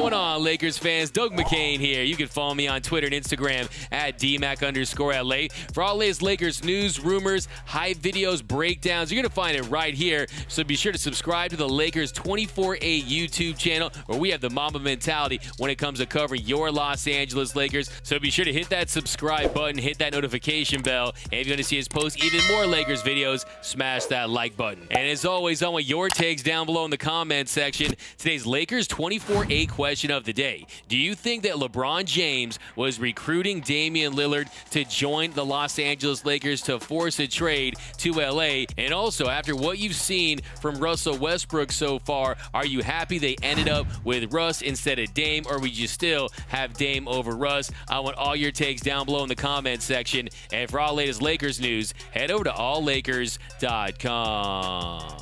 going on, Lakers fans? Doug McCain here. You can follow me on Twitter and Instagram at DMac_LA. For all latest Lakers news, rumors, hype videos, breakdowns, you're going to find it right here. So be sure to subscribe to the Lakers 24/8 YouTube channel, where we have the Mamba mentality when it comes to covering your Los Angeles Lakers. So be sure to hit that subscribe button, hit that notification bell, and if you want to see us post even more Lakers videos, smash that like button. And as always, I want your takes down below in the comment section. Today's Lakers 24/8 question of the day. Do you think that LeBron James was recruiting Damian Lillard to join the Los Angeles Lakers to force a trade to LA? And also, after what you've seen from Russell Westbrook so far, are you happy they ended up with Russ instead of Dame, or would you still have Dame over Russ? I want all your takes down below in the comment section. And for all latest Lakers news, head over to alllakers.com.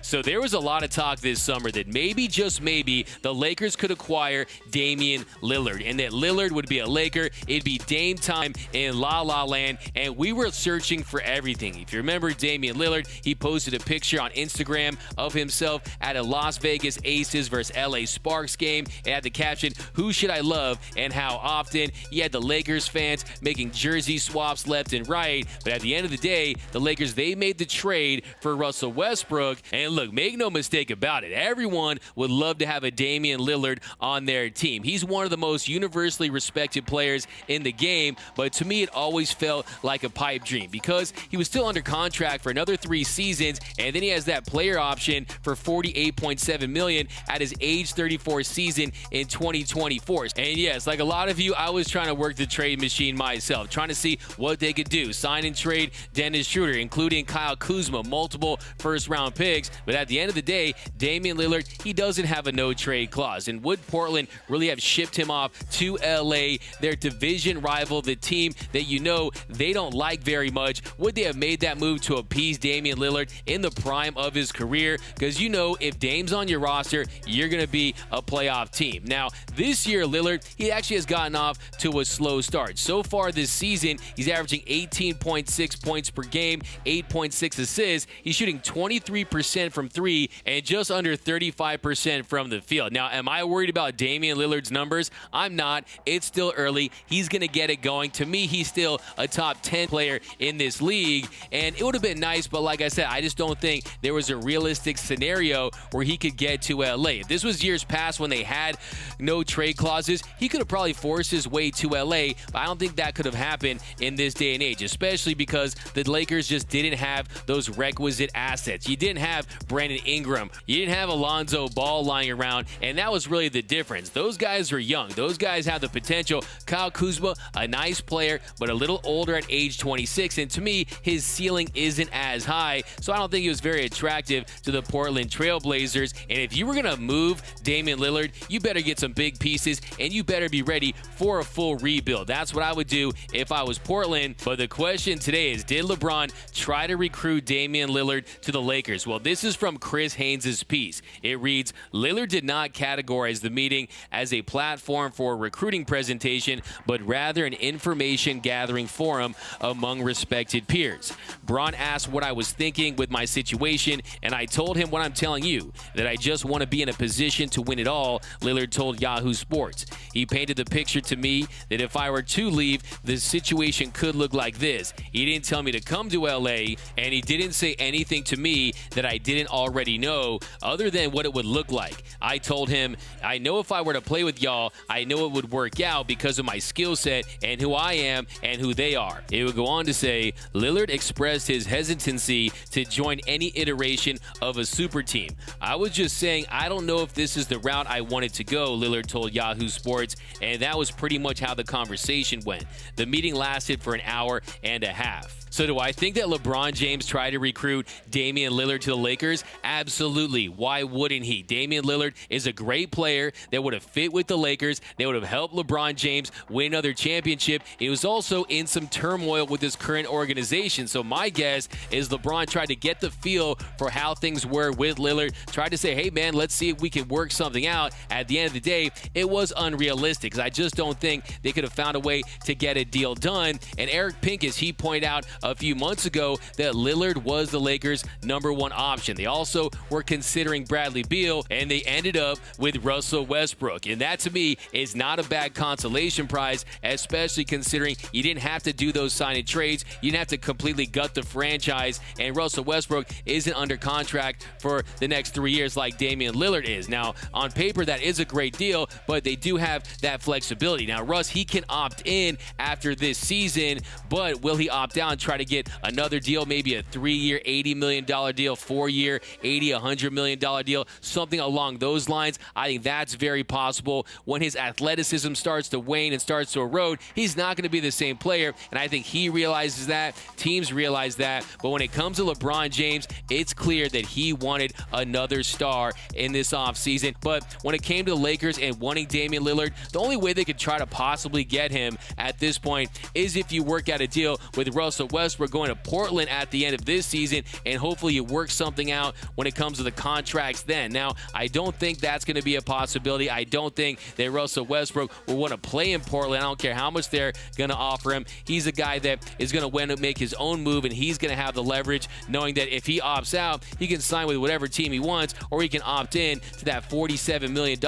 So there was a lot of talk this summer that maybe, just maybe, the Lakers could acquire Damian Lillard, and that Lillard would be a Laker. It'd be Dame time in La La Land, and we were searching for everything. If you remember Damian Lillard, he posted a picture on Instagram of himself at a Las Vegas Aces versus LA Sparks game. It had the caption, "Who should I love and how often?" You had the Lakers fans making jersey swaps left and right, but at the end of the day, the Lakers, they made the trade for Russell Westbrook. And look, make no mistake about it, everyone would love to have a Damian Lillard on their team. He's one of the most universally respected players in the game, but to me it always felt like a pipe dream because he was still under contract for another 3 seasons, and then he has that player option for $48.7 million at his age 34 season in 2024. And yes, like a lot of you, I was trying to work the trade machine myself, trying to see what they could do. Sign and trade Dennis Schroeder, including Kyle Kuzma, multiple first-round picks. But at the end of the day, Damian Lillard, he doesn't have a no-trade clause. And would Portland really have shipped him off to LA, their division rival, the team that you know they don't like very much? Would they have made that move to appease Damian Lillard in the prime of his career? Because you know, if Dame's on your roster, you're going to be a playoff team. Now, this year, Lillard, he actually has gotten off to a slow start. So far this season, he's averaging 18.6 points per game, 8.6 assists. He's shooting 23% from 3 and just under 35% from the field. Now, am I worried about Damian Lillard's numbers? I'm not. It's still early. He's going to get it going. To me, he's still a top 10 player in this league, and it would have been nice, but like I said, I just don't think there was a realistic scenario where he could get to LA. If this was years past when they had no trade clauses, he could have probably forced his way to LA, but I don't think that could have happened in this day and age, especially because the Lakers just didn't have those requisite assets. You didn't have Brandon Ingram. You didn't have Alonzo Ball lying around, and that was really the difference. Those guys are young. Those guys have the potential. Kyle Kuzma, a nice player, but a little older at age 26, and to me, his ceiling isn't as high, so I don't think he was very attractive to the Portland Trail Blazers. And if you were going to move Damian Lillard, you better get some big pieces, and you better be ready for a full rebuild. That's what I would do if I was Portland. But the question today is, did LeBron try to recruit Damian Lillard to the Lakers? Well, this is from Chris Haynes' piece. It reads, Lillard did not categorize the meeting as a platform for a recruiting presentation, but rather an information gathering forum among respected peers. Bron asked what I was thinking with my situation, and I told him what I'm telling you, that I just want to be in a position to win it all, Lillard told Yahoo Sports. He painted the picture to me that if I were to leave, the situation could look like this. He didn't tell me to come to LA, and he didn't say anything to me that I didn't already know other than what it would look like. I told him, I know if I were to play with y'all, I know it would work out because of my skill set and who I am and who they are. It would go on to say, Lillard expressed his hesitancy to join any iteration of a super team. I was just saying, I don't know if this is the route I wanted to go, Lillard told Yahoo Sports, and that was pretty much how the conversation went. The meeting lasted for an hour and a half. So do I think that LeBron James tried to recruit Damian Lillard to the Lakers? Absolutely. Why wouldn't he? Damian Lillard is a great player that would have fit with the Lakers. They would have helped LeBron James win another championship. He was also in some turmoil with his current organization. So my guess is LeBron tried to get the feel for how things were with Lillard, tried to say, hey man, let's see if we can work something out. At the end of the day, it was unrealistic because I just don't think they could have found a way to get a deal done. And Eric Pincus, he pointed out a few months ago that Lillard was the Lakers' #1 option. They They also were considering Bradley Beal, and they ended up with Russell Westbrook. And that, to me, is not a bad consolation prize, especially considering you didn't have to do those sign and trades. You didn't have to completely gut the franchise, and Russell Westbrook isn't under contract for the next 3 years like Damian Lillard is. Now, on paper, that is a great deal, but they do have that flexibility. Now, Russ, he can opt in after this season, but will he opt out and try to get another deal, maybe a 3-year, $80 million deal, 4-year, $100 million deal, something along those lines? I think that's very possible. When his athleticism starts to wane and starts to erode, he's not going to be the same player, and I think he realizes that. Teams realize that. But when it comes to LeBron James, it's clear that he wanted another star in this offseason. But when it came to the Lakers and wanting Damian Lillard, the only way they could try to possibly get him at this point is if you work out a deal with Russell Westbrook going to Portland at the end of this season, and hopefully you work something out when it comes to the contracts then. Now, I don't think that's going to be a possibility. I don't think that Russell Westbrook will want to play in Portland. I don't care how much they're going to offer him. He's a guy that is going to want to make his own move, and he's going to have the leverage knowing that if he opts out, he can sign with whatever team he wants, or he can opt in to that $47 million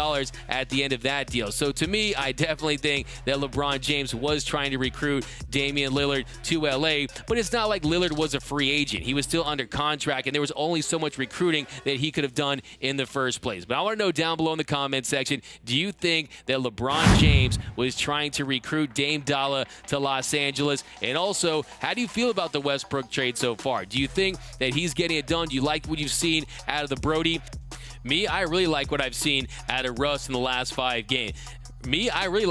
at the end of that deal. So to me, I definitely think that LeBron James was trying to recruit Damian Lillard to LA, but it's not like Lillard was a free agent. He was still under contract, and there was only so much recruiting that he could have done in the first place. But I want to know down below in the comment section, do you think that LeBron James was trying to recruit Dame Dollar to Los Angeles? And also, how do you feel about the Westbrook trade so far? Do you think that he's getting it done? Do you like what you've seen out of the Brody? Me, I really like what I've seen out of Russ in the last 5 games. I really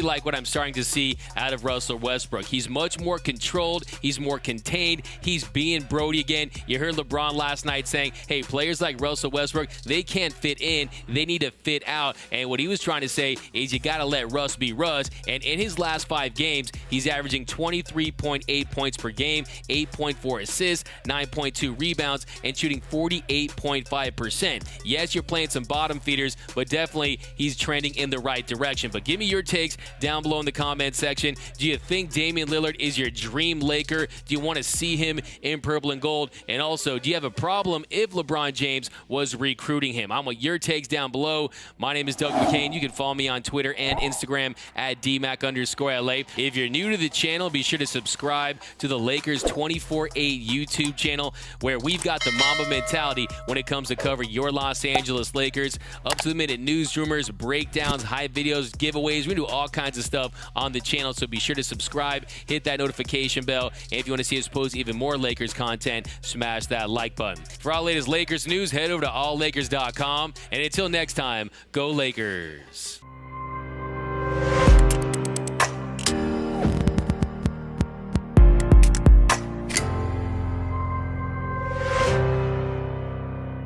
like what I'm starting to see out of Russell Westbrook. He's much more controlled. He's more contained. He's being Brody again. You heard LeBron last night saying, hey, players like Russell Westbrook, they can't fit in. They need to fit out. And what he was trying to say is you got to let Russ be Russ. And in his last 5 games, he's averaging 23.8 points per game, 8.4 assists, 9.2 rebounds, and shooting 48.5%. Yes, you're playing some bottom feeders, but definitely he's trending in the right direction. But give me your takes down below in the comment section. Do you think Damian Lillard is your dream Laker? Do you want to see him in purple and gold? And also, do you have a problem if LeBron James was recruiting him? I want your takes down below. My name is Doug McCain. You can follow me on Twitter and Instagram at DMac_LA. If you're new to the channel, be sure to subscribe to the Lakers 24/8 YouTube channel, where we've got the Mamba mentality when it comes to covering your Los Angeles Lakers. Up-to-the-minute news, rumors, breakdowns, hype videos, giveaways. We do all kinds of stuff on the channel, so be sure to subscribe, hit that notification bell, and if you want to see us post even more Lakers content, smash that like button. For all latest Lakers news, head over to alllakers.com, and until next time, go Lakers.